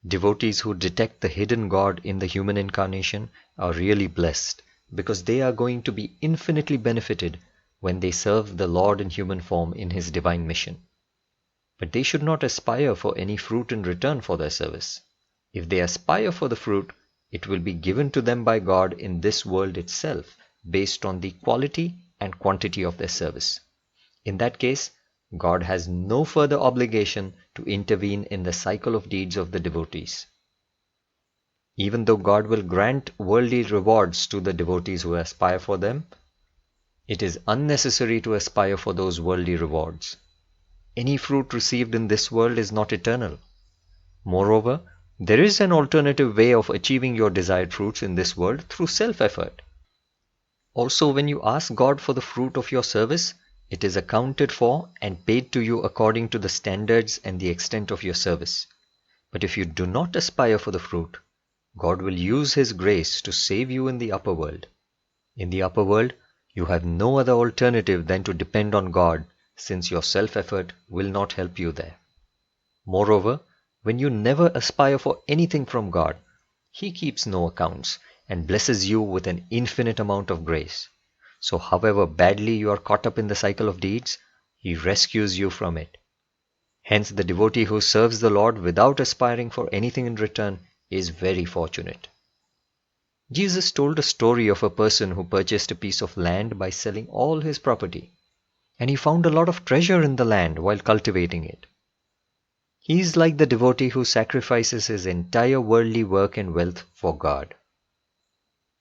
Devotees who detect the hidden God in the human incarnation are really blessed, because they are going to be infinitely benefited when they serve the Lord in human form in His divine mission. But they should not aspire for any fruit in return for their service. If they aspire for the fruit, it will be given to them by God in this world itself, based on the quality and quantity of their service. In that case, God has no further obligation to intervene in the cycle of deeds of the devotees. Even though God will grant worldly rewards to the devotees who aspire for them, it is unnecessary to aspire for those worldly rewards. Any fruit received in this world is not eternal. Moreover, there is an alternative way of achieving your desired fruits in this world through self-effort. Also, when you ask God for the fruit of your service, it is accounted for and paid to you according to the standards and the extent of your service. But if you do not aspire for the fruit, God will use His grace to save you in the upper world. In the upper world, you have no other alternative than to depend on God, since your self-effort will not help you there. Moreover, when you never aspire for anything from God, He keeps no accounts and blesses you with an infinite amount of grace. So however badly you are caught up in the cycle of deeds, He rescues you from it. Hence the devotee who serves the Lord without aspiring for anything in return is very fortunate. Jesus told a story of a person who purchased a piece of land by selling all his property, and he found a lot of treasure in the land while cultivating it. He is like the devotee who sacrifices his entire worldly work and wealth for God.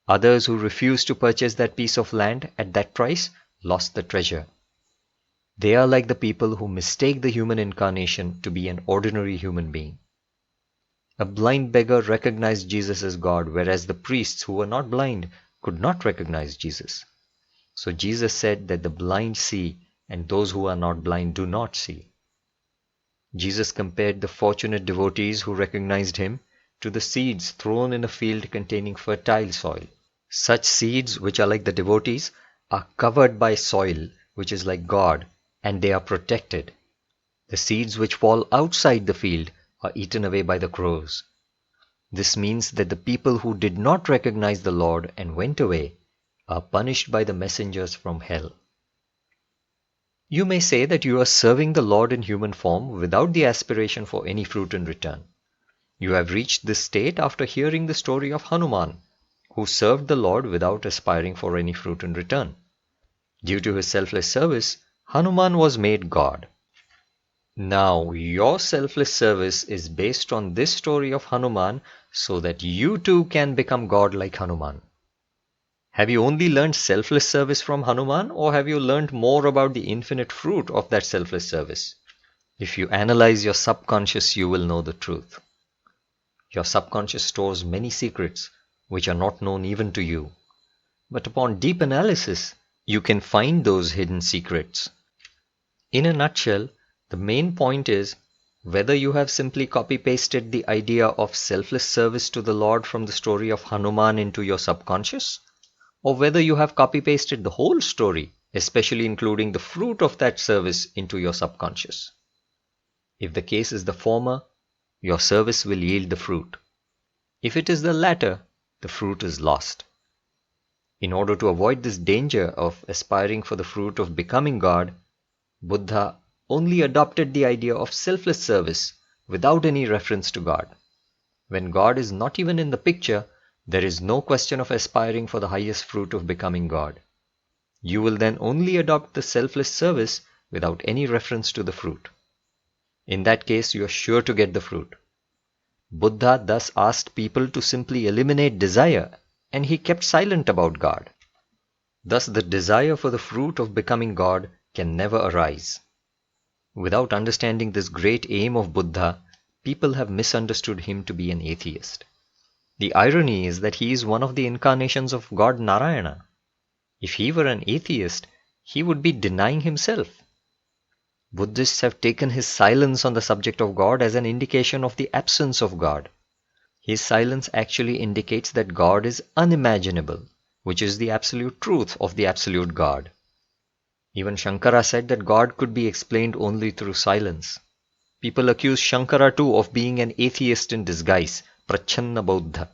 Others who refused to purchase that piece of land at that price lost the treasure. They are like the people who mistake the human incarnation to be an ordinary human being. A blind beggar recognized Jesus as God, whereas the priests who were not blind could not recognize Jesus. So Jesus said that the blind see and those who are not blind do not see. Jesus compared the fortunate devotees who recognized Him to the seeds thrown in a field containing fertile soil. Such seeds, which are like the devotees, are covered by soil, which is like God, and they are protected. The seeds which fall outside the field are eaten away by the crows. This means that the people who did not recognize the Lord and went away are punished by the messengers from hell. You may say that you are serving the Lord in human form without the aspiration for any fruit in return. You have reached this state after hearing the story of Hanuman, who served the Lord without aspiring for any fruit in return. Due to his selfless service, Hanuman was made God. Now, your selfless service is based on this story of Hanuman so that you too can become God like Hanuman. Have you only learned selfless service from Hanuman, or have you learned more about the infinite fruit of that selfless service? If you analyze your subconscious, you will know the truth. Your subconscious stores many secrets which are not known even to you. But upon deep analysis, you can find those hidden secrets. In a nutshell, the main point is whether you have simply copy-pasted the idea of selfless service to the Lord from the story of Hanuman into your subconscious, or whether you have copy-pasted the whole story, especially including the fruit of that service, into your subconscious. If the case is the former, your service will yield the fruit. If it is the latter, the fruit is lost. In order to avoid this danger of aspiring for the fruit of becoming God, Buddha only adopted the idea of selfless service without any reference to God. When God is not even in the picture, there is no question of aspiring for the highest fruit of becoming God. You will then only adopt the selfless service without any reference to the fruit. In that case, you are sure to get the fruit. Buddha thus asked people to simply eliminate desire, and he kept silent about God. Thus, the desire for the fruit of becoming God can never arise. Without understanding this great aim of Buddha, people have misunderstood him to be an atheist. The irony is that he is one of the incarnations of God Narayana. If he were an atheist, he would be denying himself. Buddhists have taken his silence on the subject of God as an indication of the absence of God. His silence actually indicates that God is unimaginable, which is the absolute truth of the absolute God. Even Shankara said that God could be explained only through silence. People accuse Shankara too of being an atheist in disguise, Prachanna Bauddha.